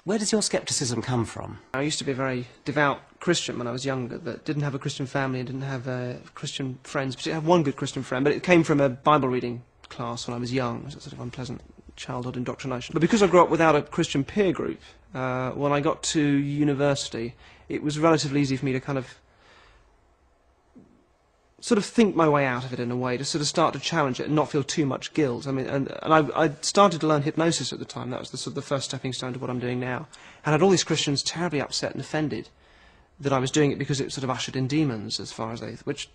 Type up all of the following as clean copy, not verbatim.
Where does your scepticism come from? I used to be a very devout Christian when I was younger, but didn't have a Christian family and didn't have Christian friends. Particularly, I had one good Christian friend, but it came from a Bible reading class when I was young. It was a sort of unpleasant childhood indoctrination. But because I grew up without a Christian peer group, when I got to university, it was relatively easy for me to kind of sort of think my way out of it in a way, to sort of start to challenge it and not feel too much guilt. I mean, and I started to learn hypnosis at the time. That was the sort of the first stepping stone to what I'm doing now. And I had all these Christians terribly upset and offended that I was doing it because it sort of ushered in demons, as far as they, which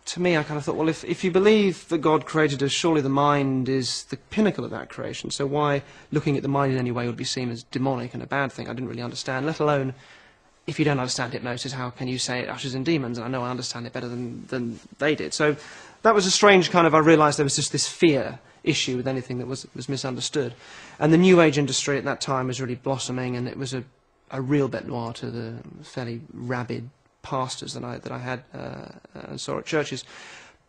to me I kind of thought, well, if you believe that God created us, surely the mind is the pinnacle of that creation. So why looking at the mind in any way would be seen as demonic and a bad thing? I didn't really understand, let alone, if you don't understand hypnosis, how can you say it ushers in demons? And I know I understand it better than they did. So that was a strange kind of, I realised there was just this fear issue with anything that was misunderstood. And the New Age industry at that time was really blossoming, and it was a real bête noire to the fairly rabid pastors that I had and saw at churches.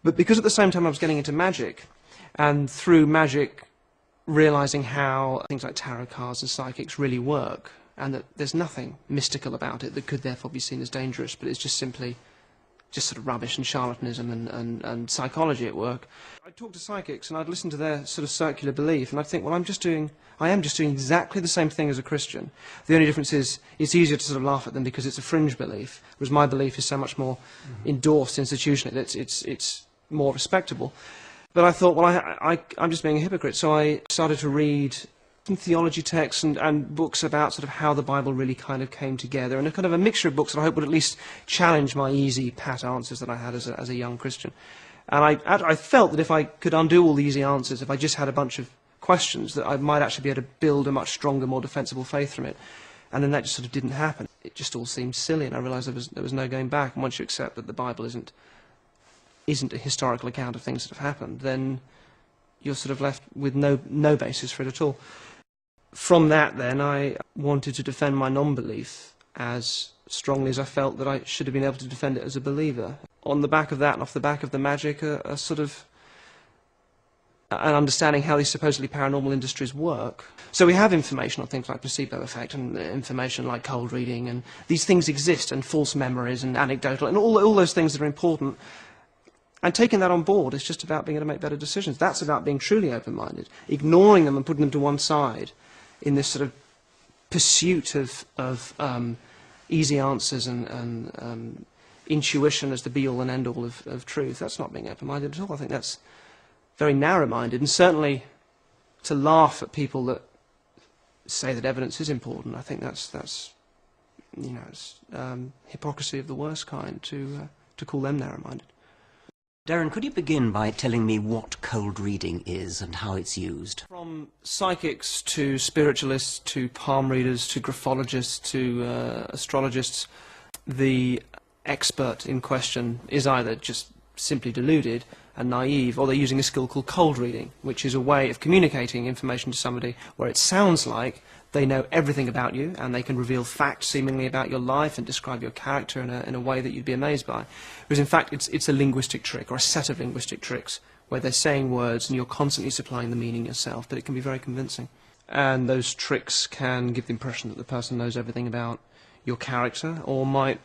But because at the same time I was getting into magic, and through magic realising how things like tarot cards and psychics really work, and that there's nothing mystical about it that could therefore be seen as dangerous, but it's just simply just sort of rubbish and charlatanism and psychology at work. I'd talk to psychics and I'd listen to their sort of circular belief, and I'd think, well, I am just doing exactly the same thing as a Christian. The only difference is it's easier to sort of laugh at them because it's a fringe belief, whereas my belief is so much more endorsed institutionally that it's more respectable. But I thought, well, I'm just being a hypocrite, so I started to read theology texts and books about sort of how the Bible really kind of came together, and a kind of a mixture of books that I hope would at least challenge my easy, pat answers that I had as a young Christian. And I felt that if I could undo all the easy answers, if I just had a bunch of questions, that I might actually be able to build a much stronger, more defensible faith from it. And then that just sort of didn't happen. It just all seemed silly, and I realised there was no going back. And once you accept that the Bible isn't a historical account of things that have happened, then you're sort of left with no basis for it at all. From that, then, I wanted to defend my non-belief as strongly as I felt that I should have been able to defend it as a believer. On the back of that, and off the back of the magic, a sort of an understanding how these supposedly paranormal industries work. So we have information on things like placebo effect, and information like cold reading, and these things exist, and false memories, and anecdotal, and all those things that are important. And taking that on board is just about being able to make better decisions. That's about being truly open-minded. Ignoring them and putting them to one side in this sort of pursuit of easy answers and intuition as the be-all and end-all of truth. That's not being open-minded at all. I think that's very narrow-minded, and certainly to laugh at people that say that evidence is important, I think that's you know, it's hypocrisy of the worst kind to call them narrow-minded. Derren, could you begin by telling me what cold reading is and how it's used? From psychics to spiritualists to palm readers to graphologists to astrologists, the expert in question is either just simply deluded and naive, or they're using a skill called cold reading, which is a way of communicating information to somebody where it sounds like they know everything about you, and they can reveal facts seemingly about your life and describe your character in a way that you'd be amazed by. Whereas in fact it's a linguistic trick, or a set of linguistic tricks, where they're saying words and you're constantly supplying the meaning yourself, but it can be very convincing. And those tricks can give the impression that the person knows everything about your character, or might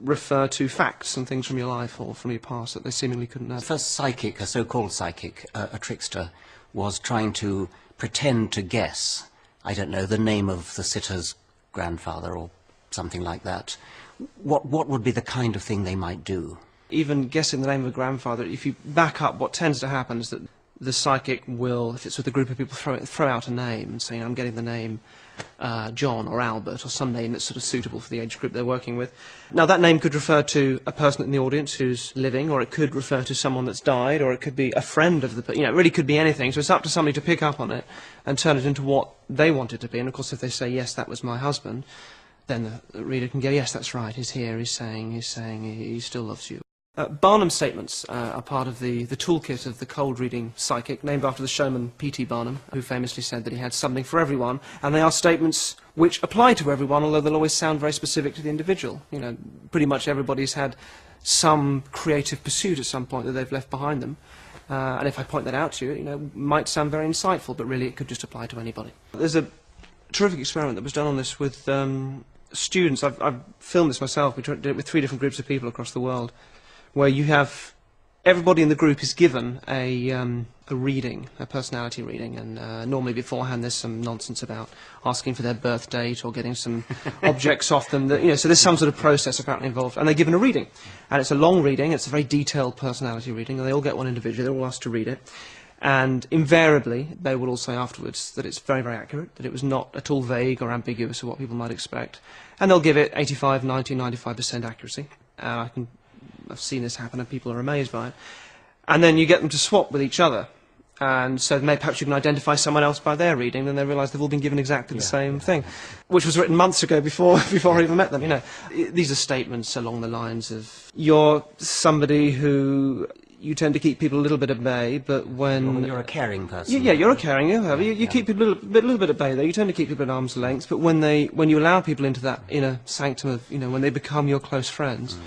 refer to facts and things from your life or from your past that they seemingly couldn't know. The first psychic, a so-called psychic, a trickster, was trying to pretend to guess, I don't know, the name of the sitter's grandfather or something like that. What would be the kind of thing they might do? Even guessing the name of a grandfather, if you back up, what tends to happen is that the psychic will, if it's with a group of people, throw out a name and say, I'm getting the name John or Albert, or some name that's sort of suitable for the age group they're working with. Now that name could refer to a person in the audience who's living, or it could refer to someone that's died, or it could be a friend of the person. It really could be anything. So it's up to somebody to pick up on it and turn it into what they want it to be. And of course if they say, yes, that was my husband, then the reader can go, yes, that's right, he's here, he's saying he still loves you. Barnum statements are part of the toolkit of the cold reading psychic, named after the showman P.T. Barnum, who famously said that he had something for everyone, and they are statements which apply to everyone, although they'll always sound very specific to the individual. You know, pretty much everybody's had some creative pursuit at some point that they've left behind them, and if I point that out to you, you know, it might sound very insightful, but really it could just apply to anybody. There's a terrific experiment that was done on this with students. I've filmed this myself. We did it with 3 different groups of people across the world, where you have everybody in the group is given a reading, a personality reading, and normally beforehand there's some nonsense about asking for their birth date or getting some objects off them. That, so there's some sort of process apparently involved, and they're given a reading, and it's a long reading. It's a very detailed personality reading, and they all get one individually. They're all asked to read it. And invariably, they will all say afterwards that it's very, very accurate, that it was not at all vague or ambiguous of what people might expect. And they'll give it 85, 90, 95% accuracy. And I've seen this happen, and people are amazed by it. And then you get them to swap with each other. And so perhaps you can identify someone else by their reading, and they realise they've all been given exactly the same thing, which was written months ago before I even met them. These are statements along the lines of, you're somebody who... You tend to keep people a little bit at bay, but when... You're a caring person. Yeah, you're a caring, you keep people a little bit at bay, though. You tend to keep people at arm's length, but when you allow people into that inner sanctum of, when they become your close friends,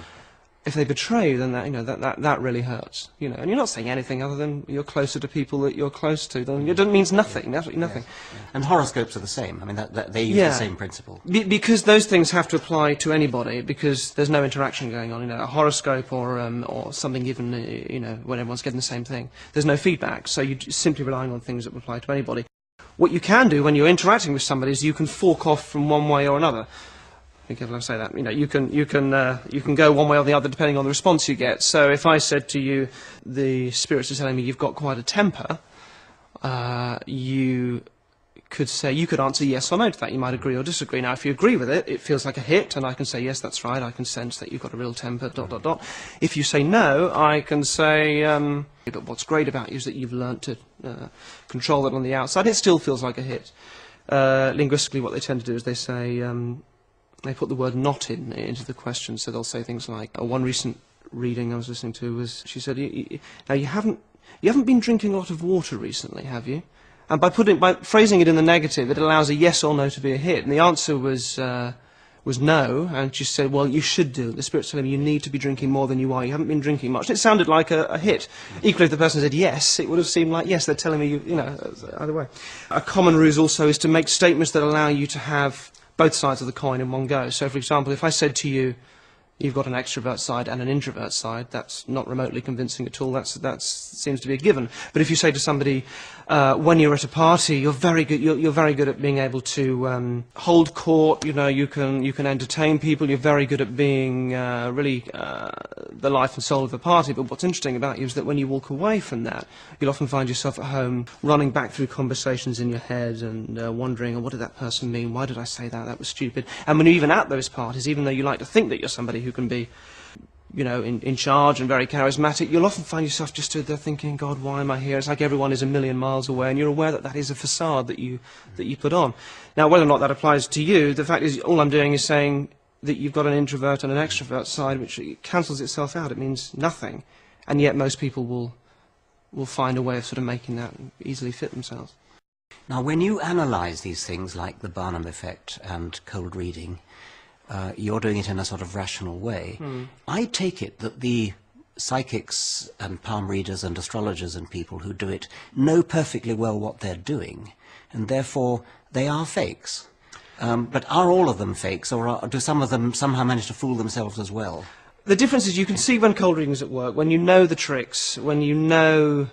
if they betray you, then that really hurts, And you're not saying anything other than you're closer to people that you're close to. Then it means nothing, absolutely nothing. Yes. And horoscopes are the same. I mean, they use the same principle. Because those things have to apply to anybody, because there's no interaction going on. A horoscope or something given, when everyone's getting the same thing. There's no feedback, so you're simply relying on things that apply to anybody. What you can do when you're interacting with somebody is you can fork off from one way or another. Be careful I say that. You can go one way or the other depending on the response you get. So if I said to you, the spirits are telling me you've got quite a temper, you could answer yes or no to that. You might agree or disagree. Now, if you agree with it, it feels like a hit, and I can say yes, that's right. I can sense that you've got a real temper. ... If you say no, I can say, but what's great about you is that you've learnt to control that on the outside. It still feels like a hit. Linguistically, what they tend to do is they say. They put the word not into the question, so they'll say things like, one recent reading I was listening to was, she said, now you haven't been drinking a lot of water recently, have you? And by phrasing it in the negative, it allows a yes or no to be a hit. And the answer was no, and she said, well, you should do. The spirit's telling me you need to be drinking more than you are. You haven't been drinking much. And it sounded like a hit. Equally, if the person said yes, it would have seemed like, yes, they're telling me, either way. A common ruse also is to make statements that allow you to have both sides of the coin in one go. So, for example, if I said to you, you've got an extrovert side and an introvert side, that's not remotely convincing at all. That seems to be a given. But if you say to somebody, when you're at a party, you're very good at being able to hold court. You can entertain people. You're very good at being really the life and soul of the party. But what's interesting about you is that when you walk away from that, you'll often find yourself at home running back through conversations in your head and wondering, oh, what did that person mean? Why did I say that? That was stupid. And when you're even at those parties, even though you like to think that you're somebody who can be in charge and very charismatic, you'll often find yourself just stood there thinking, God, why am I here? It's like everyone is a million miles away, and you're aware that that is a facade that you put on. Now, whether or not that applies to you, the fact is, all I'm doing is saying that you've got an introvert and an extrovert side, which cancels itself out. It means nothing. And yet most people will find a way of sort of making that easily fit themselves. Now, when you analyse these things like the Barnum effect and cold reading, you're doing it in a sort of rational way. I take it that the psychics and palm readers and astrologers and people who do it know perfectly well what they're doing, and therefore they are fakes. But are all of them fakes, or do some of them somehow manage to fool themselves as well? The difference is you can see when cold reading's at work, when you know the tricks, when you know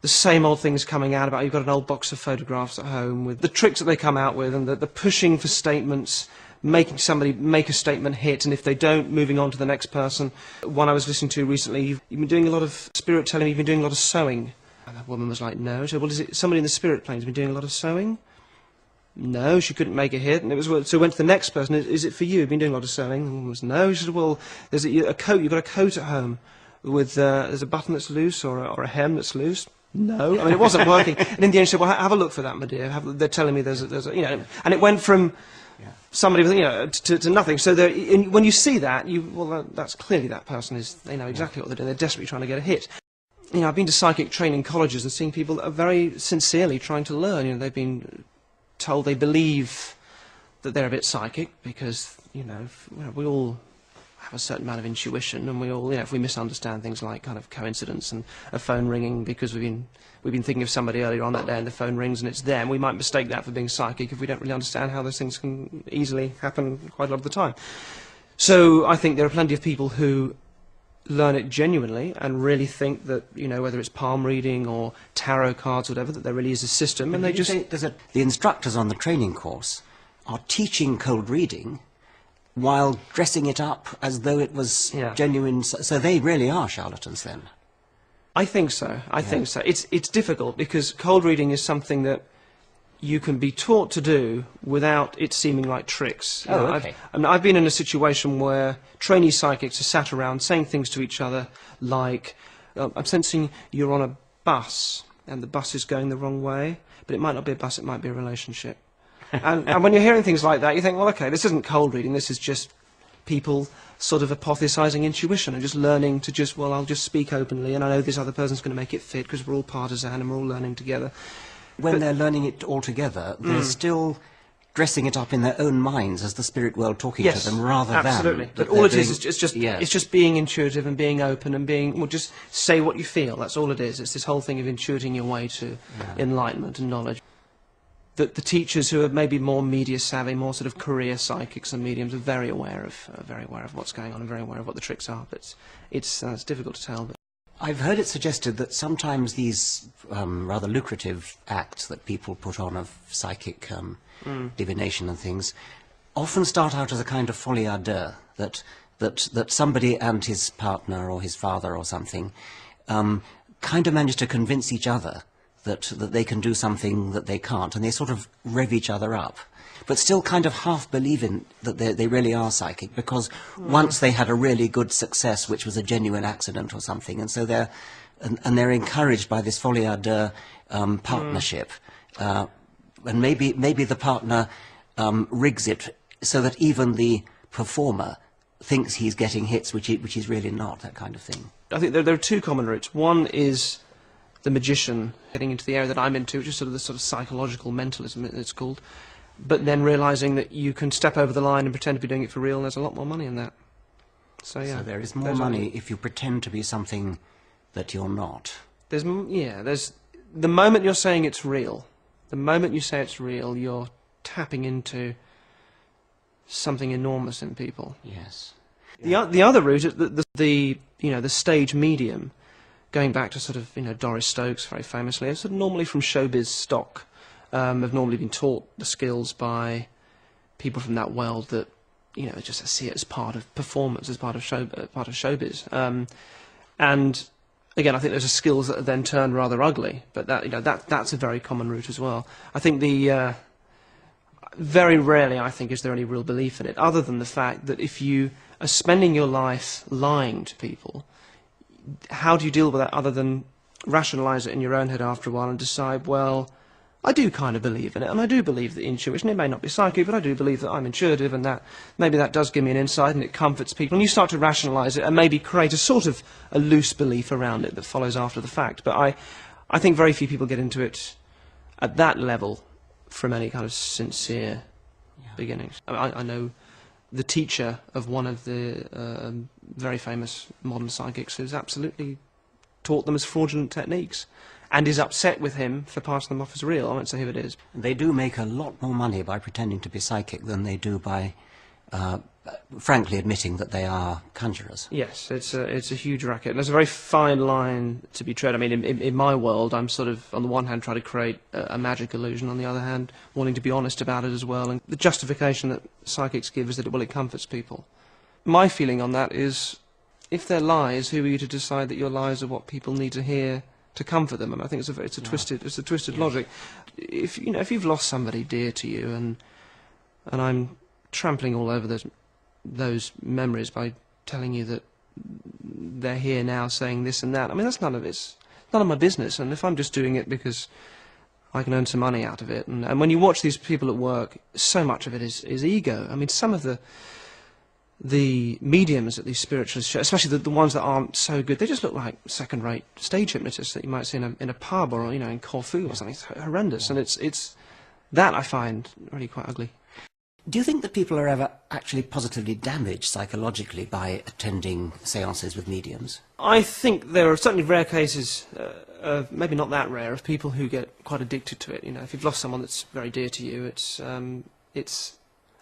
the same old things coming out about, you've got an old box of photographs at home with the tricks that they come out with, and the pushing for statements, making somebody make a statement hit, and if they don't, moving on to the next person. One I was listening to recently, you've been doing a lot of, spirit telling me you've been doing a lot of sewing. And that woman was like, no. She said, well, is it somebody in the spirit plane who's been doing a lot of sewing? No, she couldn't make a hit. And it was, so went to the next person, is it for you? You've been doing a lot of sewing? And the woman was, no. She said, well, there's a coat, you've got a coat at home with, there's a button that's loose or a hem that's loose. No, I mean, it wasn't working. And in the end she said, well, have a look for that, my dear. They're telling me there's a, and it went from somebody with, to nothing. So when you see that, that's clearly that person they know exactly what they're doing. They're desperately trying to get a hit. I've been to psychic training colleges and seen people that are very sincerely trying to learn. They've been told they believe that they're a bit psychic because, we all have a certain amount of intuition, and we all, if we misunderstand things like kind of coincidence and a phone ringing because we've been thinking of somebody earlier on that day and the phone rings and it's them, we might mistake that for being psychic if we don't really understand how those things can easily happen quite a lot of the time. So I think there are plenty of people who learn it genuinely and really think that, whether it's palm reading or tarot cards or whatever, that there really is a system, and they just... The instructors on the training course are teaching cold reading while dressing it up as though it was genuine, so they really are charlatans then? I think so. I think so. It's difficult because cold reading is something that you can be taught to do without it seeming like tricks. Okay. I've been in a situation where trainee psychics are sat around saying things to each other like, I'm sensing you're on a bus and the bus is going the wrong way, but it might not be a bus, it might be a relationship. And when you're hearing things like that, you think, well, okay, this isn't cold reading, this is just people sort of hypothesizing intuition and just learning to I'll just speak openly and I know this other person's going to make it fit because we're all partisan and we're all learning together. When they're learning it all together, they're still dressing it up in their own minds as the spirit world talking to them, rather than... Absolutely. But all it is it's just being intuitive and being open and just say what you feel. That's all it is. It's this whole thing of intuiting your way to enlightenment and knowledge. That the teachers who are maybe more media savvy, more sort of career psychics and mediums, are very aware of what's going on and very aware of what the tricks are. But it's difficult to tell. But I've heard it suggested that sometimes these rather lucrative acts that people put on of psychic divination and things often start out as a kind of folie à deux, that somebody and his partner or his father or something kind of manage to convince each other that they can do something that they can't, and they sort of rev each other up, but still kind of half believe in that they really are psychic, because once they had a really good success, which was a genuine accident or something, and so they're encouraged by this folie à deux partnership, and maybe the partner rigs it so that even the performer thinks he's getting hits which he's really not, that kind of thing. I think there are two common routes. One is the magician getting into the area that I'm into, which is sort of psychological mentalism, it's called, but then realising that you can step over the line and pretend to be doing it for real, and there's a lot more money in that. So yeah. So there is more money if you pretend to be something that you're not. There's the moment you're saying it's real. The moment you say it's real, you're tapping into something enormous in people. Yes. The other route is the stage medium. Going back to sort of, Doris Stokes, very famously, it's sort of normally from showbiz stock, have normally been taught the skills by people from that world that, just see it as part of performance, as part of showbiz. And again, I think those are skills that are then turned rather ugly, but that's a very common route as well. I think very rarely, I think, is there any real belief in it, other than the fact that if you are spending your life lying to people, how do you deal with that other than rationalise it in your own head after a while and decide, well, I do kind of believe in it, and I do believe that intuition, it may not be psychic, but I do believe that I'm intuitive, and that maybe that does give me an insight and it comforts people, and you start to rationalise it and maybe create a sort of a loose belief around it that follows after the fact. But I think very few people get into it at that level from any kind of sincere beginnings. I know the teacher of one of the very famous modern psychics who's absolutely taught them as fraudulent techniques and is upset with him for passing them off as real. I won't say who it is. They do make a lot more money by pretending to be psychic than they do by frankly admitting that they are conjurers. Yes, it's a huge racket. There's a very fine line to be tread. I mean, in my world, I'm sort of, on the one hand, trying to create a magic illusion, on the other hand, wanting to be honest about it as well. And the justification that psychics give is that it comforts people. My feeling on that is, if they're lies, who are you to decide that your lies are what people need to hear to comfort them? And I think it's a twisted logic. If you've lost somebody dear to you, and I'm trampling all over those memories by telling you that they're here now saying this and that, I mean, that's none of my business. And if I'm just doing it because I can earn some money out of it, and when you watch these people at work, so much of it is ego. I mean, some of the mediums at these spiritualists shows, especially the ones that aren't so good, they just look like second-rate stage hypnotists that you might see in a pub or in Corfu or something. It's horrendous, and it's that I find really quite ugly. Do you think that people are ever actually positively damaged psychologically by attending seances with mediums? I think there are certainly rare cases, maybe not that rare, of people who get quite addicted to it. You know, if you've lost someone that's very dear to you, it's an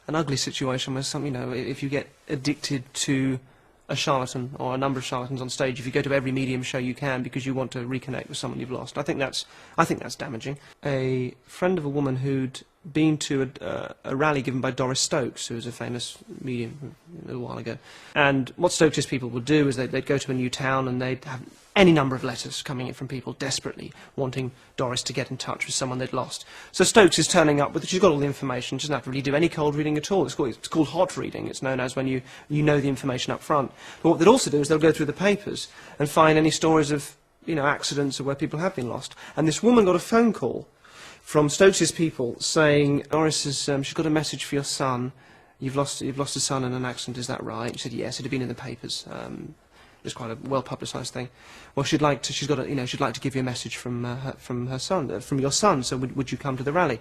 ugly situation where if you get addicted to a charlatan or a number of charlatans on stage, if you go to every medium show you can because you want to reconnect with someone you've lost, I think that's damaging. A friend of a woman who'd been to a rally given by Doris Stokes, who was a famous medium a little while ago, and what Stokes' people would do is they'd go to a new town and they'd have any number of letters coming in from people desperately wanting Doris to get in touch with someone they'd lost. So Stokes is turning up with, she's got all the information, she doesn't have to really do any cold reading at all. It's called hot reading. It's known as when you know the information up front. But what they'd also do is they'll go through the papers and find any stories of accidents or where people have been lost. And this woman got a phone call from Stokes' people saying, Doris has, she's got a message for your son. You've lost a son in an accident, is that right? She said yes, it had been in the papers. It was quite a well-publicised thing. Well, she'd like to give you a message from her son, from your son. So would you come to the rally?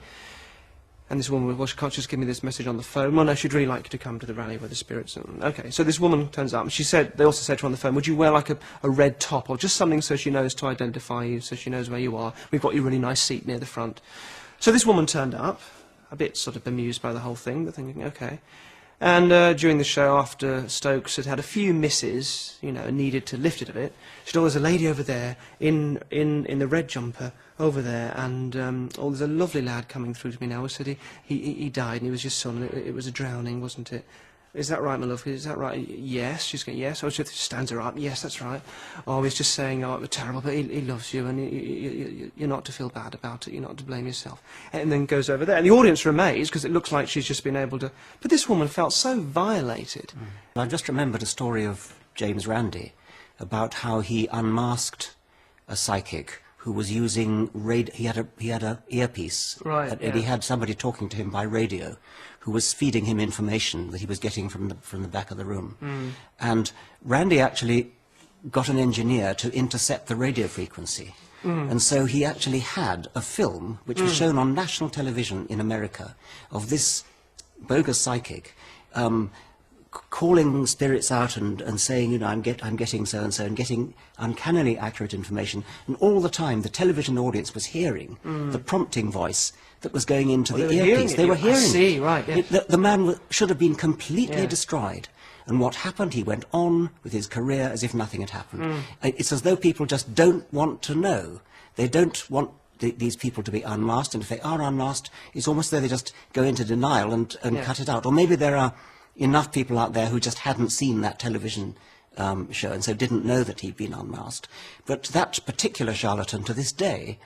And this woman, well, she can't just give me this message on the phone. Well, no, she'd really like you to come to the rally where the spirits. Okay, so this woman turns up, and they also said to her on the phone, would you wear like a red top or just something so she knows to identify you, so she knows where you are? We've got you a really nice seat near the front. So this woman turned up, a bit sort of bemused by the whole thing, but thinking, okay. And during the show, after Stokes had had a few misses, needed to lift it a bit, she said, oh, there's a lady over there in the red jumper over there, and oh, there's a lovely lad coming through to me now. He said he died, and he was your son. It was a drowning, wasn't it? Is that right, my love? Is that right? Yes. She's going, yes. Oh, she stands her up. Yes, that's right. Oh, he's just saying, oh, it was terrible, but he loves you, and you're not to feel bad about it. You're not to blame yourself. And then goes over there. And the audience are amazed, because it looks like she's just been able to... But this woman felt so violated. I've just remembered a story of James Randi about how he unmasked a psychic who was using he had a earpiece, right, and he had somebody talking to him by radio, who was feeding him information that he was getting from the back of the room. And Randi actually got an engineer to intercept the radio frequency, and so he actually had a film which was shown on national television in America of this bogus psychic calling spirits out and saying, I'm getting so-and-so, and getting uncannily accurate information. And all the time, the television audience was hearing the prompting voice that was going into the earpiece. They were hearing it. I see, right, yeah. The man should have been completely destroyed. And what happened, he went on with his career as if nothing had happened. It's as though people just don't want to know. They don't want these people to be unmasked, and if they are unmasked, it's almost as though they just go into denial and cut it out. Or maybe there are enough people out there who just hadn't seen that television show and so didn't know that he'd been unmasked. But that particular charlatan, to this day,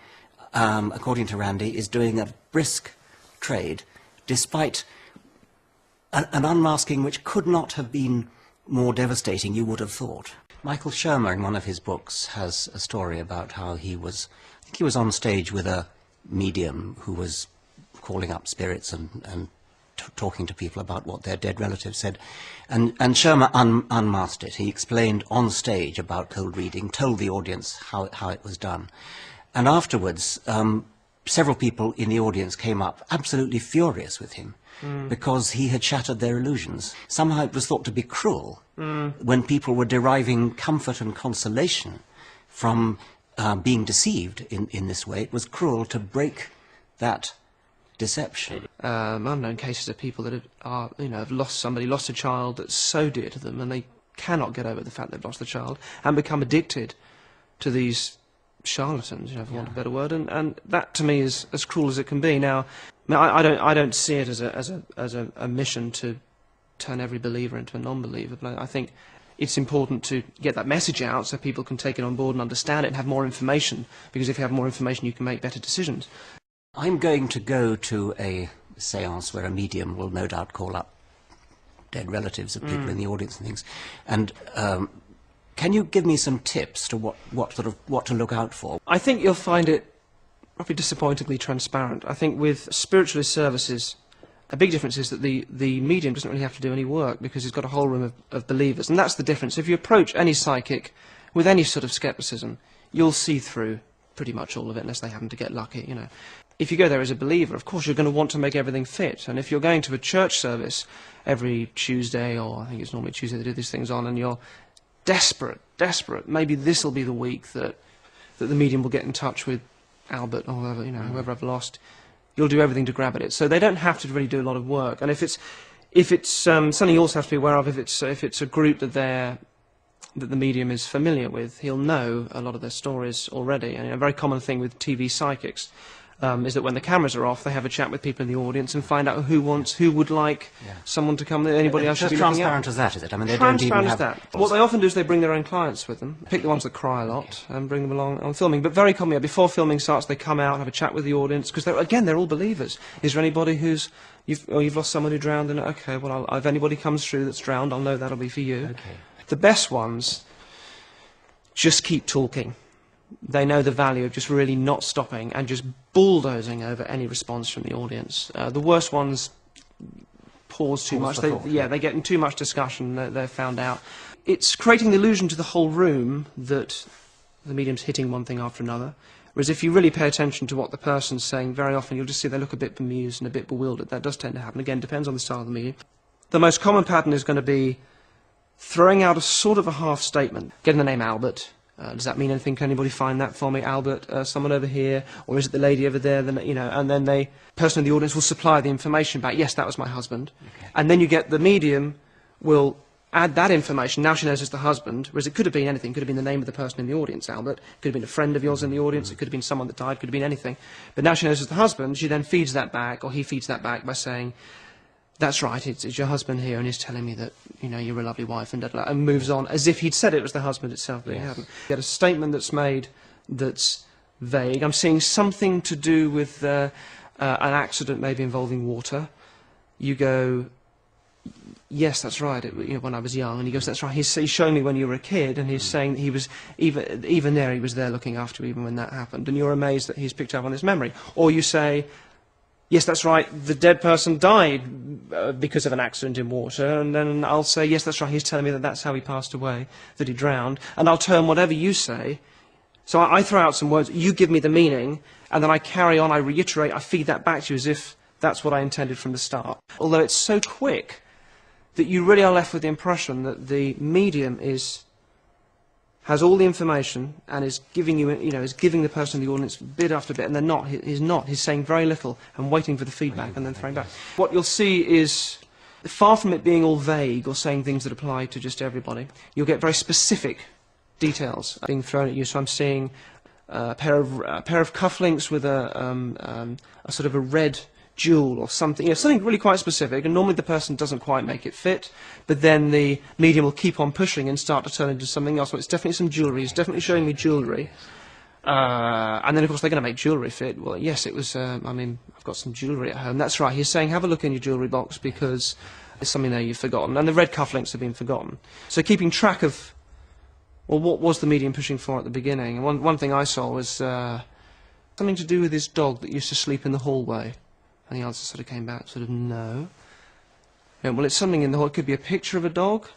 according to Randi, is doing a brisk trade, despite an unmasking which could not have been more devastating, you would have thought. Michael Shermer, in one of his books, has a story about how I think he was on stage with a medium who was calling up spirits and talking to people about what their dead relatives said. And Shermer unmasked it. He explained on stage about cold reading, told the audience how it was done. And afterwards, several people in the audience came up absolutely furious with him because he had shattered their illusions. Somehow it was thought to be cruel when people were deriving comfort and consolation from being deceived in this way. It was cruel to break that deception. Unknown cases of people that have lost a child that's so dear to them, and they cannot get over the fact they've lost the child, and become addicted to these charlatans, for want of a better word, and that to me is as cruel as it can be. Now, I don't see it as a mission to turn every believer into a non-believer, but I think it's important to get that message out so people can take it on board and understand it and have more information, because if you have more information you can make better decisions. I'm going to go to a séance where a medium will no doubt call up dead relatives of people in the audience and things. And can you give me some tips to what to look out for? I think you'll find it probably disappointingly transparent. I think with spiritualist services, a big difference is that the medium doesn't really have to do any work because he's got a whole room of believers. And that's the difference. If you approach any psychic with any sort of scepticism, you'll see through pretty much all of it unless they happen to get lucky, if you go there as a believer, of course you're going to want to make everything fit. And if you're going to a church service every Tuesday, or I think it's normally Tuesday they do these things on, and you're desperate, maybe this will be the week that the medium will get in touch with Albert or whoever, whoever I've lost. You'll do everything to grab at it. So they don't have to really do a lot of work. And if it's something you also have to be aware of, if it's a group that the medium is familiar with, he'll know a lot of their stories already. And a very common thing with TV psychics is that when the cameras are off, they have a chat with people in the audience and find out who would like someone to come. Anybody else should be looking at. Transparent as that, is it? I mean, they transparent don't even as that. What they often do is they bring their own clients with them, pick the ones that cry a lot, and bring them along on filming. But very commonly, before filming starts, they come out, have a chat with the audience, because they're all believers. Is there anybody you've lost someone who drowned? And okay, well, if anybody comes through that's drowned, I'll know that'll be for you. Okay. The best ones just keep talking. They know the value of just really not stopping and just bulldozing over any response from the audience. The worst ones pause too much. They get in too much discussion. They're found out. It's creating the illusion to the whole room that the medium's hitting one thing after another. Whereas if you really pay attention to what the person's saying, very often you'll just see they look a bit bemused and a bit bewildered. That does tend to happen. Again, depends on the style of the medium. The most common pattern is going to be throwing out a sort of a half statement, getting the name Albert. Does that mean anything? Can anybody find that for me? Albert, someone over here, or is it the lady over there? Then, and then the person in the audience will supply the information back. Yes, that was my husband. Okay. And then you get the medium will add that information. Now she knows it's the husband, whereas it could have been anything. It could have been the name of the person in the audience, Albert. It could have been a friend of yours in the audience. It could have been someone that died. It could have been anything. But now she knows it's the husband. She then feeds that back, or he feeds that back by saying, that's right, it's your husband here, and he's telling me that, you're a lovely wife, and moves on, as if he'd said it was the husband itself, but he hadn't. You get a statement that's made that's vague. I'm seeing something to do with an accident maybe involving water. You go, yes, that's right, when I was young, and he goes, that's right, he's showing me when you were a kid, and he's saying that he was, even there, he was there looking after you even when that happened, and you're amazed that he's picked up on this memory. Or you say, yes, that's right, the dead person died because of an accident in water, and then I'll say, yes, that's right, he's telling me that that's how he passed away, that he drowned, and I'll turn whatever you say. So I throw out some words, you give me the meaning, and then I carry on, I reiterate, I feed that back to you as if that's what I intended from the start. Although it's so quick that you really are left with the impression that the medium has all the information and is giving you, is giving the person in the audience bit after bit, and they're not. He's not. He's saying very little and waiting for the feedback and then throwing back. What you'll see is, far from it being all vague or saying things that apply to just everybody, you'll get very specific details being thrown at you. So I'm seeing a pair of cufflinks with a sort of a red jewel or something, something really quite specific, and normally the person doesn't quite make it fit, but then the medium will keep on pushing and start to turn into something else. Well, it's definitely some jewellery, he's definitely showing me jewellery. And then, of course, they're going to make jewellery fit. Well, yes, it was, I've got some jewellery at home. That's right, he's saying, have a look in your jewellery box because there's something there you've forgotten. And the red cufflinks have been forgotten. So keeping track of, well, what was the medium pushing for at the beginning? And one thing I saw was something to do with his dog that used to sleep in the hallway. And the answer sort of came back, no. Well, it's something in the hall. It could be a picture of a dog.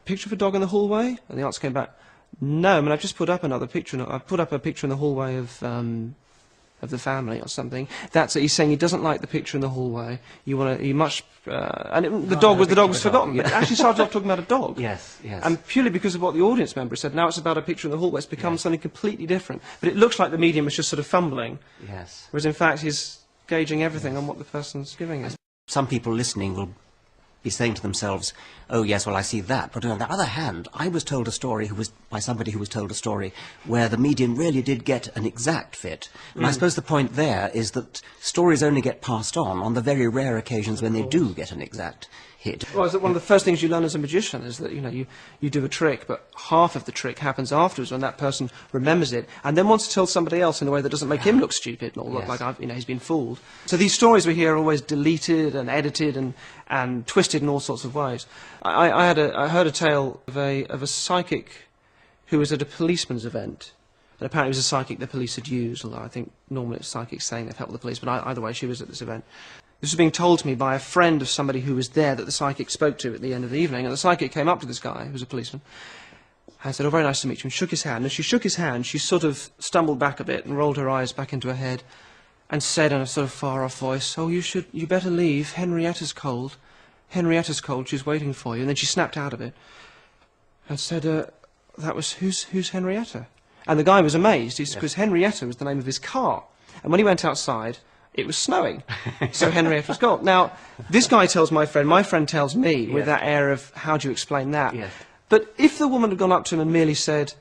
Picture of a dog in the hallway? And the answer came back, no. I've just put up another picture. I've put up a picture in the hallway of the family or something. That's it. He's saying he doesn't like the picture in the hallway. The dog was forgotten. But it actually started off talking about a dog. Yes. And purely because of what the audience member said, now it's about a picture in the hallway. It's become something completely different. But it looks like the medium was just sort of fumbling. Yes. Whereas in fact he's gauging everything on what the person's giving us. Some people listening will be saying to themselves, oh yes, well I see that, but on the other hand, I was told a story by somebody who was told a story where the medium really did get an exact fit. And I suppose the point there is that stories only get passed on the very rare occasions when they do get an exact hit. Well, one of the first things you learn as a magician is that you do a trick, but half of the trick happens afterwards when that person remembers it and then wants to tell somebody else in a way that doesn't make him look stupid or look like he's been fooled. So these stories we hear are always deleted and edited and twisted in all sorts of ways. I heard a tale of a psychic who was at a policeman's event. And apparently it was a psychic the police had used, although I think normally it's psychics saying they've helped the police, but either way she was at this event. This was being told to me by a friend of somebody who was there that the psychic spoke to at the end of the evening, and the psychic came up to this guy, who was a policeman, and said, oh, very nice to meet you, and shook his hand. And as she shook his hand, she sort of stumbled back a bit and rolled her eyes back into her head, and said in a sort of far-off voice, "Oh, you better leave. Henrietta's cold. Henrietta's cold. She's waiting for you." And then she snapped out of it and said, who's Henrietta?" And the guy was amazed, because Henrietta was the name of his car. And when he went outside, it was snowing. So Henrietta was gone. Now, this guy tells my friend tells me, with that air of, how do you explain that? Yes. But if the woman had gone up to him and merely said,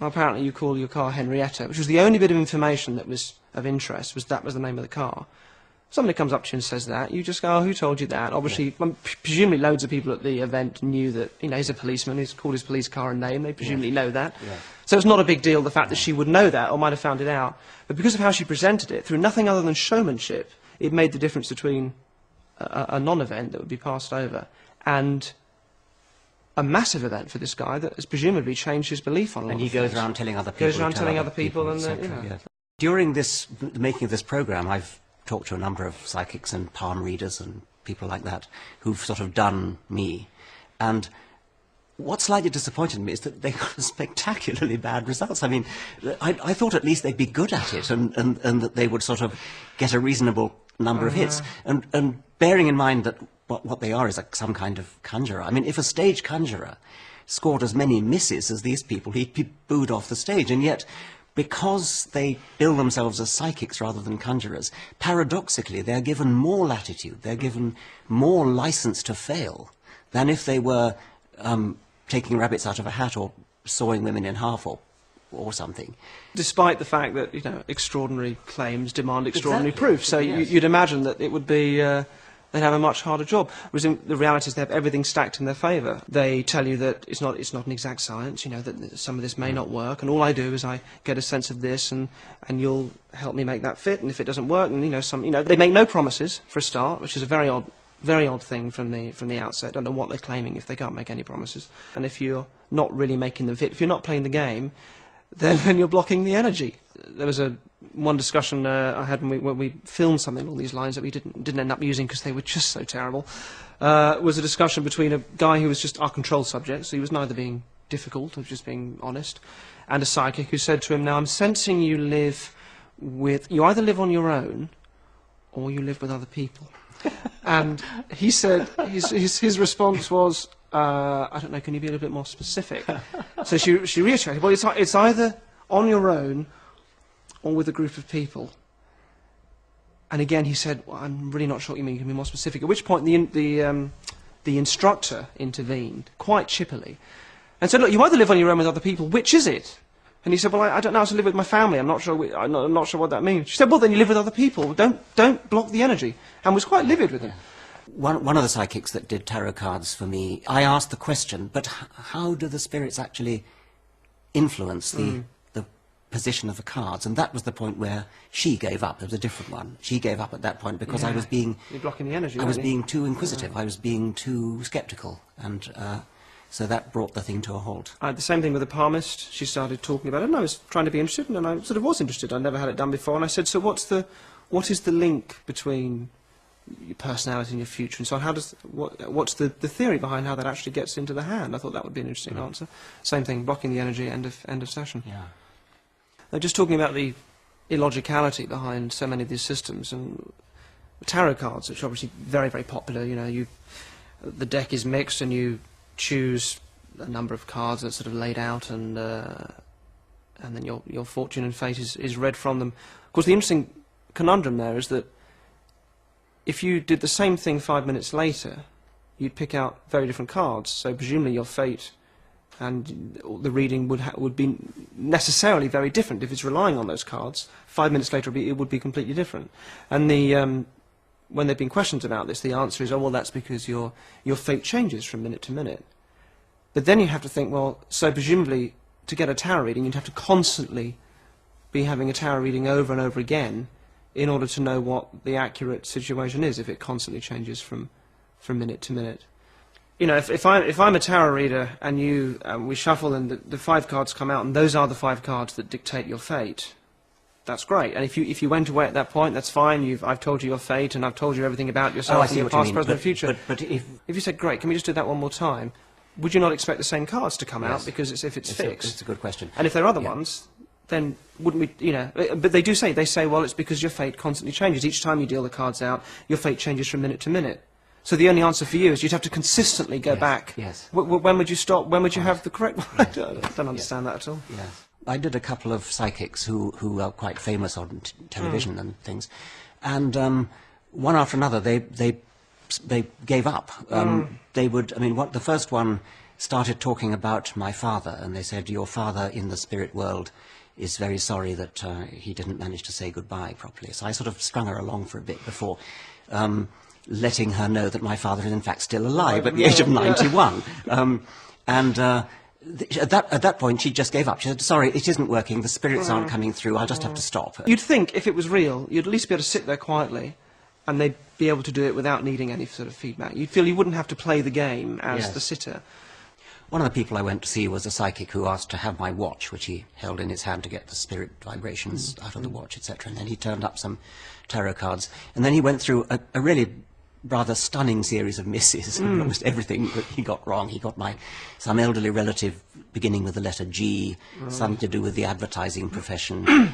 "Well, apparently you call your car Henrietta," which was the only bit of information that was of interest, that was the name of the car. Somebody comes up to you and says that, you just go, "Oh, who told you that?" Obviously, presumably loads of people at the event knew that, he's a policeman, he's called his police car a name, they presumably know that. Yeah. So it's not a big deal, the fact that she would know that, or might have found it out. But because of how she presented it, through nothing other than showmanship, it made the difference between a non-event that would be passed over and a massive event for this guy that has presumably changed his belief on a lot of things. And he goes around telling other people. Goes around telling other people, and yes. During the making of this programme, I've talked to a number of psychics and palm readers and people like that who've sort of done me. And what slightly disappointed me is that they got spectacularly bad results. I mean, I thought at least they'd be good at it, and that they would sort of get a reasonable number of hits. And bearing in mind that what they are is like some kind of conjurer. I mean, if a stage conjurer scored as many misses as these people, he'd be booed off the stage. And yet, because they bill themselves as psychics rather than conjurers, paradoxically, they're given more latitude, they're given more license to fail than if they were taking rabbits out of a hat or sawing women in half or something. Despite the fact that, extraordinary claims demand extraordinary proof. So yes. You'd imagine that it would be... they'd have a much harder job. Whereas the reality is they have everything stacked in their favour. They tell you that it's not an exact science, that some of this may not work, and all I do is I get a sense of this, and you'll help me make that fit, and if it doesn't work, then, they make no promises, for a start, which is a very odd thing from the outset. I don't know what they're claiming if they can't make any promises. And if you're not really making them fit, if you're not playing the game, then you're blocking the energy. There was one discussion I had when we filmed something along these lines that we didn't end up using because they were just so terrible. Was a discussion between a guy who was just our control subject, so he was neither being difficult or just being honest, and a psychic who said to him, "Now I'm sensing you either live on your own or you live with other people." And he said his response was, "I don't know, can you be a little bit more specific?" So she reiterated, "Well, it's either on your own or with a group of people." And again he said, "Well, I'm really not sure what you mean, can you be more specific?" At which point the instructor intervened, quite chippily, and said, "Look, you either live on your own with other people, which is it?" And he said, "Well, I don't know, I live with my family, I'm not sure what that means." She said, "Well, then you live with other people, don't block the energy," and was quite livid with him. One of the psychics that did tarot cards for me, I asked the question, but how do the spirits actually influence the position of the cards? And that was the point where she gave up. There was a different one. She gave up at that point because I was being... You're blocking the energy, I was being too inquisitive. I was being too sceptical, and so that brought the thing to a halt. I had the same thing with the palmist. She started talking about it, and I was trying to be interested, and I sort of was interested. I'd never had it done before, and I said, "So what is the link between your personality and your future, and so on? What's the theory behind how that actually gets into the hand?" I thought that would be an interesting answer. Same thing, blocking the energy, end of session. Yeah. Now, just talking about the illogicality behind so many of these systems, and tarot cards, which are obviously very, very popular. The deck is mixed, and you choose a number of cards that's sort of laid out, and then your fortune and fate is read from them. Of course, the interesting conundrum there is that if you did the same thing 5 minutes later, you'd pick out very different cards. So presumably your fate and the reading would be necessarily very different. If it's relying on those cards, 5 minutes later it would be completely different. And when there have been questions about this, the answer is, "Oh, well, that's because your fate changes from minute to minute." But then you have to think, well, so presumably to get a tarot reading, you'd have to constantly be having a tarot reading over and over again in order to know what the accurate situation is, if it constantly changes from minute to minute. If I'm a tarot reader and we shuffle and the 5 cards come out, and those are the 5 cards that dictate your fate, that's great. And if you went away at that point, that's fine. I've told you your fate, and I've told you everything about yourself, and your past, present, and future. But if you said, "Great, can we just do that one more time?" would you not expect the same cards to come out because if it's fixed? It's a good question. And if there are other ones, then wouldn't we, you know, but they say, well, it's because your fate constantly changes. Each time you deal the cards out, your fate changes from minute to minute. So the only answer for you is you'd have to consistently go back. Yes. When would you stop? When would you have the correct one? I don't understand that at all. Yes. I did a couple of psychics who are quite famous on television and things, and one after another they gave up. They would, I mean, the first one started talking about my father, and they said, your father in the spirit world is very sorry that he didn't manage to say goodbye properly. So I sort of strung her along for a bit before letting her know that my father is in fact still alive at the age of 91. At that point, she just gave up. She said, sorry, it isn't working, the spirits aren't coming through, I'll just have to stop. You'd think if it was real, you'd at least be able to sit there quietly and they'd be able to do it without needing any sort of feedback. You'd feel you wouldn't have to play the game as the sitter. One of the people I went to see was a psychic who asked to have my watch, which he held in his hand to get the spirit vibrations out of the watch, etc. And then he turned up some tarot cards. And then he went through a really rather stunning series of misses. Almost everything that he got wrong. He got some elderly relative beginning with the letter G, something to do with the advertising profession.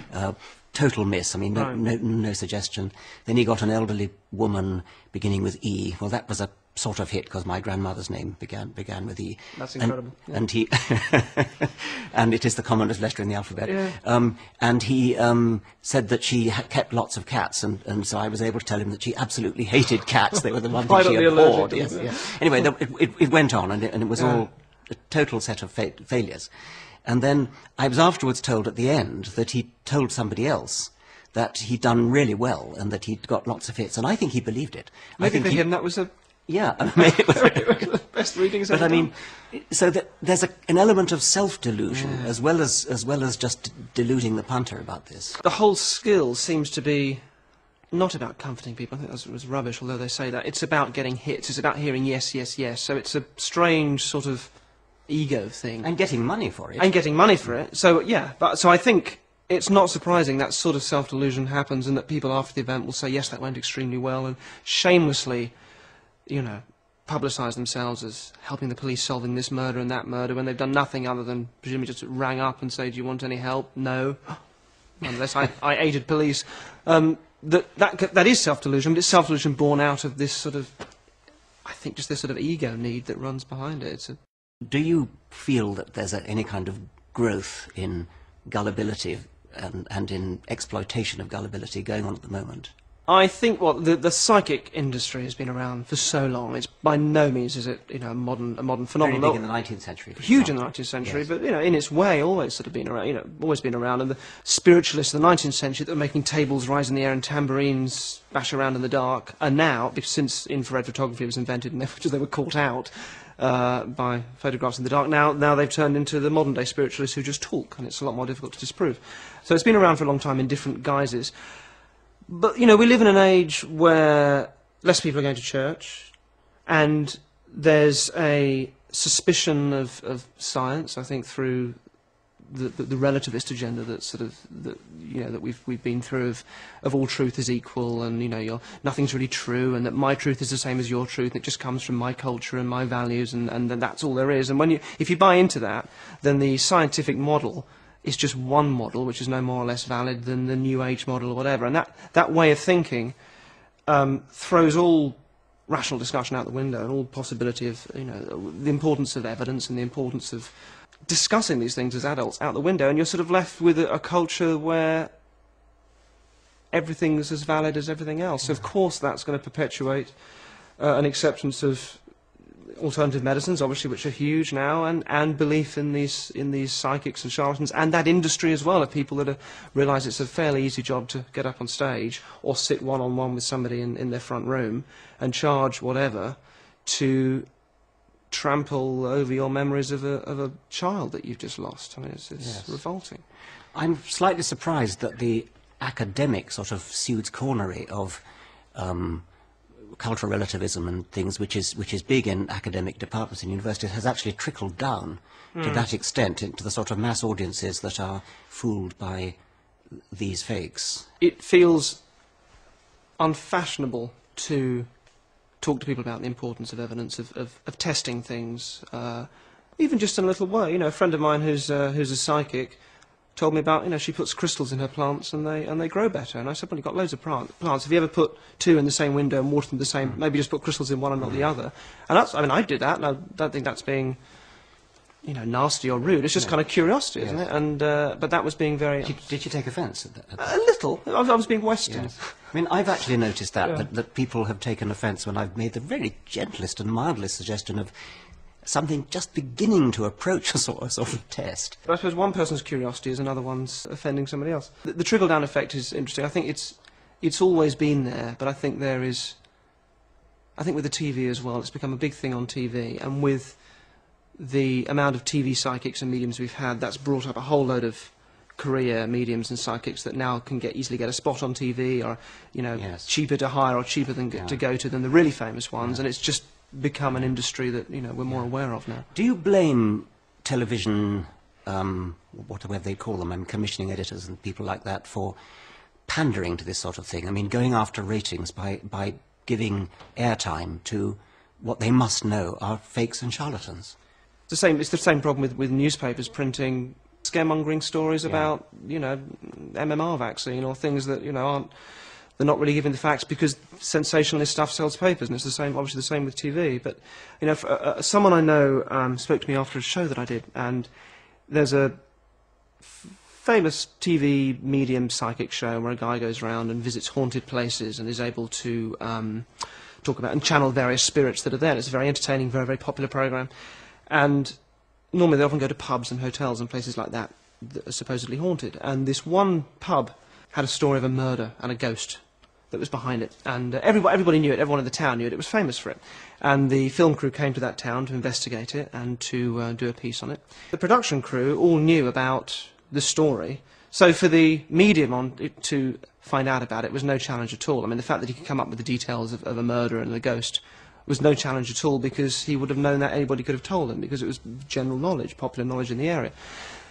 Total miss. I mean, no suggestion. Then he got an elderly woman beginning with E. Well, that was a sort of hit because my grandmother's name began with E. That's incredible. And he and it is the commonest letter in the alphabet. Yeah. And he said that she kept lots of cats, and so I was able to tell him that she absolutely hated cats. They were the one thing she abhorred. Yes, yes. Anyway, it went on, and it was all a total set of failures. And then I was afterwards told at the end that he told somebody else that he'd done really well and that he'd got lots of hits, and I think he believed it. Maybe for him that was a... Yeah, I mean, it was the best readings ever But I mean, so that there's an element of self-delusion as well as just deluding the punter about this. The whole skill seems to be not about comforting people. I think that was rubbish, although they say that. It's about getting hits. It's about hearing yes, yes, yes. So it's a strange sort of ego thing. And getting money for it. And getting money for it. So, yeah. So I think it's not surprising that sort of self-delusion happens and that people after the event will say, yes, that went extremely well, and shamelessly, you know, publicise themselves as helping the police solving this murder and that murder when they've done nothing other than presumably just rang up and say, do you want any help? No. Unless I aided police. That is self-delusion, but it's self-delusion born out of this sort of, I think, just this sort of ego need that runs behind it. Do you feel that there's any kind of growth in gullibility and in exploitation of gullibility going on at the moment? I think the psychic industry has been around for so long. It's by no means is it, you know, a modern phenomenon. Very big in the 19th century. Huge in the 19th century, yes. But, you know, in its way, always sort of been around. You know, always been around. And the spiritualists of the 19th century that were making tables rise in the air and tambourines bash around in the dark, are now, since infrared photography was invented and they were caught out by photographs in the dark, now they've turned into the modern day spiritualists who just talk, and it's a lot more difficult to disprove. So it's been around for a long time in different guises. But, you know, we live in an age where less people are going to church, and there's a suspicion of science, I think, through the relativist agenda that that we've been through of all truth is equal, and, you know, nothing's really true, and that my truth is the same as your truth, and it just comes from my culture and my values, and that's all there is. And if you buy into that, then the scientific model is just one model, which is no more or less valid than the New Age model or whatever. And that way of thinking throws all rational discussion out the window and all possibility of, you know, the importance of evidence and the importance of discussing these things as adults out the window. And you're sort of left with a culture where everything's as valid as everything else. So of course that's going to perpetuate an acceptance of alternative medicines, obviously, which are huge now, and belief in these psychics and charlatans, and that industry as well, of people that realise it's a fairly easy job to get up on stage or sit one-on-one with somebody in their front room and charge whatever to trample over your memories of a child that you've just lost. I mean, it's yes. Revolting. I'm slightly surprised that the academic sort of Sude's cornery of cultural relativism and things, which is big in academic departments in universities, has actually trickled down to that extent into the sort of mass audiences that are fooled by these fakes. It feels unfashionable to talk to people about the importance of evidence, of testing things, even just in a little way. You know, a friend of mine who's a psychic told me about, she puts crystals in her plants and they grow better. And I said, well, you've got loads of plants. Have you ever put two in the same window and watered them the same? Maybe just put crystals in one and not the other. And I did that, and I don't think that's being, nasty or rude. It's just kind of curiosity, isn't it? And but that was being very. Did you take offence at that? A little. I was being Western. Yes. I mean, I've actually noticed that people have taken offence when I've made the very gentlest and mildest suggestion of something just beginning to approach a sort of test. But I suppose one person's curiosity is another one's offending somebody else. The trickle-down effect is interesting. I think it's always been there, but I think with the TV as well, it's become a big thing on TV, and with the amount of TV psychics and mediums we've had, that's brought up a whole load of career mediums and psychics that now can easily get a spot on TV, or cheaper to hire or cheaper to go to than the really famous ones, and it's just become an industry that we're more aware of now. Do you blame television, whatever they call them, commissioning editors and people like that, for pandering to this sort of thing? I mean, going after ratings by giving airtime to what they must know are fakes and charlatans. It's the same problem with newspapers printing scaremongering stories about MMR vaccine or things that aren't. They're not really giving the facts because sensationalist stuff sells papers, and it's obviously the same with TV. But someone I know spoke to me after a show that I did, and there's a famous TV medium psychic show where a guy goes around and visits haunted places and is able to talk about and channel various spirits that are there. And it's a very entertaining, very, very popular program. And normally they often go to pubs and hotels and places like that that are supposedly haunted. And this one pub had a story of a murder and a ghost that was behind it. And everybody knew it, everyone in the town knew it, it was famous for it. And the film crew came to that town to investigate it and to do a piece on it. The production crew all knew about the story, so for the medium to find out about it was no challenge at all. I mean, the fact that he could come up with the details of a murder and a ghost was no challenge at all, because he would have known that anybody could have told him, because it was general knowledge, popular knowledge in the area.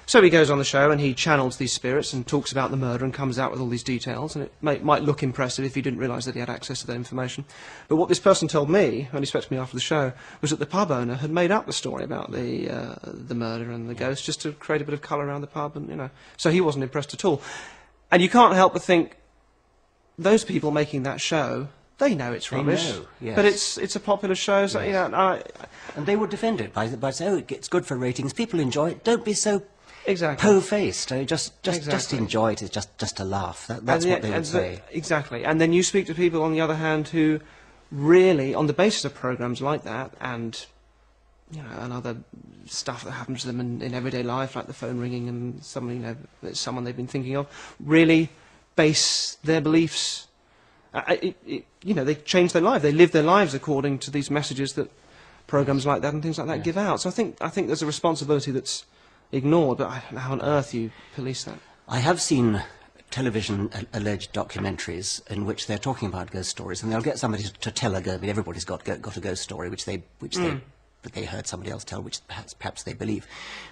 So he goes on the show and he channels these spirits and talks about the murder and comes out with all these details, and it might look impressive if he didn't realise that he had access to that information. But what this person told me, when he spoke to me after the show, was that the pub owner had made up the story about the murder and the ghost just to create a bit of colour around the pub, and so he wasn't impressed at all. And you can't help but think, those people making that show, they know it's rubbish. They know, yes. But it's a popular show, so yes. And they would defend it by saying, oh, it's good for ratings, people enjoy it, don't be so exactly po-faced. Just enjoy it. It's just a laugh. That's what they would say. Exactly. And then you speak to people, on the other hand, who really, on the basis of programs like that, and and other stuff that happens to them in everyday life, like the phone ringing and someone they've been thinking of, really base their beliefs. They change their life. They live their lives according to these messages that programs like that and things like that give out. So I think there's a responsibility that's ignored, but I don't know how on earth you police that. I have seen television alleged documentaries in which they're talking about ghost stories, and they'll get somebody to tell a ghost. I mean, everybody's got a ghost story which they heard somebody else tell, which perhaps they believe.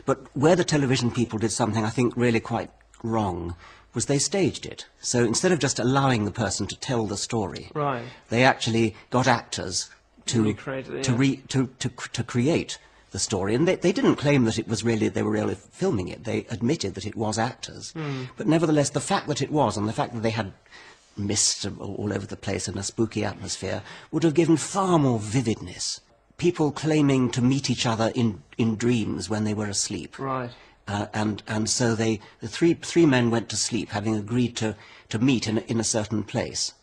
But where the television people did something I think really quite wrong was they staged it. So instead of just allowing the person to tell the story, right, they actually got actors to create the story, and they didn't claim that they were really filming it. They admitted that it was actors, but nevertheless, the fact that it was, and the fact that they had mist all over the place and a spooky atmosphere, would have given far more vividness. People claiming to meet each other in dreams when they were asleep, right. And so the three men went to sleep, having agreed to meet in a certain place,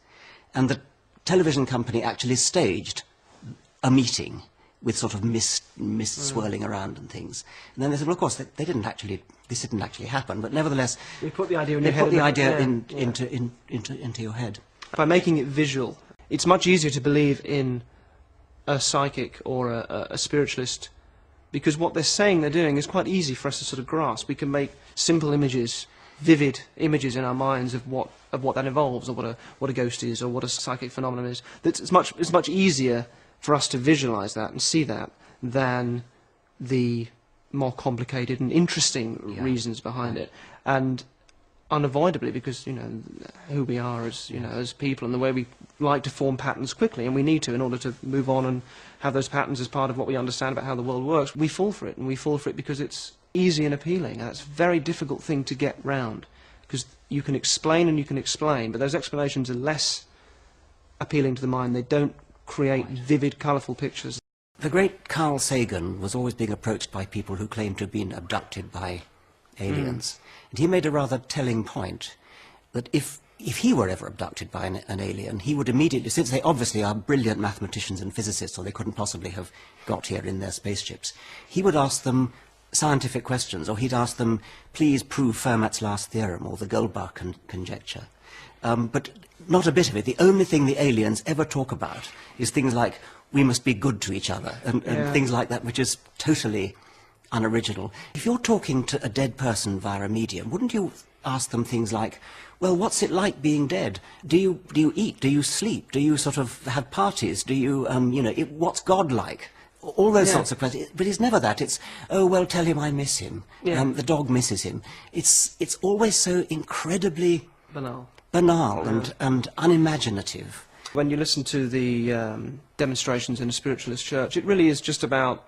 and the television company actually staged a meeting with sort of mist swirling around and things. And then they said, well, of course, this didn't actually happen, but nevertheless, they put the idea into your head. By making it visual, it's much easier to believe in a psychic or a spiritualist, because what they're saying they're doing is quite easy for us to sort of grasp. We can make simple images, vivid images in our minds of what that involves, or what a ghost is, or what a psychic phenomenon is. It's much easier for us to visualise that and see that than the more complicated and interesting reasons behind it. And unavoidably, because who we are as people, and the way we like to form patterns quickly, and we need to in order to move on and have those patterns as part of what we understand about how the world works, we fall for it, and we fall for it because it's easy and appealing, and that's a very difficult thing to get round, because you can explain and you can explain, but those explanations are less appealing to the mind. They don't create vivid, colourful pictures. The great Carl Sagan was always being approached by people who claimed to have been abducted by aliens. And he made a rather telling point that if he were ever abducted by an alien, he would immediately, since they obviously are brilliant mathematicians and physicists, or they couldn't possibly have got here in their spaceships, he would ask them scientific questions, or he'd ask them, please prove Fermat's last theorem, or the Goldbach conjecture. But not a bit of it. The only thing the aliens ever talk about is things like, we must be good to each other, and things like that, which is totally unoriginal. If you're talking to a dead person via a medium, wouldn't you ask them things like, well, what's it like being dead? Do you eat? Do you sleep? Do you sort of have parties? Do you, what's God like? All those sorts of questions. But it's never that. It's, oh, well, tell him I miss him. The dog misses him. It's always so incredibly banal and unimaginative. When you listen to the demonstrations in a spiritualist church, it really is just about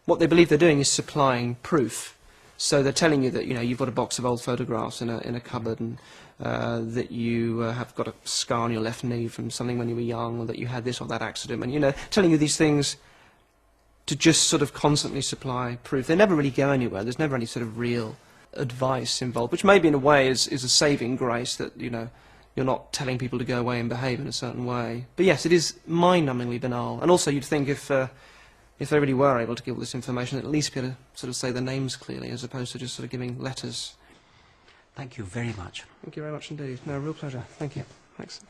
what they believe they're doing is supplying proof. So they're telling you that, you've got a box of old photographs in a cupboard, and that you have got a scar on your left knee from something when you were young, or that you had this or that accident, and, telling you these things to just sort of constantly supply proof. They never really go anywhere. There's never any sort of real advice involved, which maybe in a way is a saving grace, that, you're not telling people to go away and behave in a certain way. But yes, it is mind-numbingly banal. And also you'd think if they really were able to give all this information, at least be able to sort of say their names clearly, as opposed to just sort of giving letters. Thank you very much. Thank you very much indeed. No, real pleasure. Thank you. Thanks.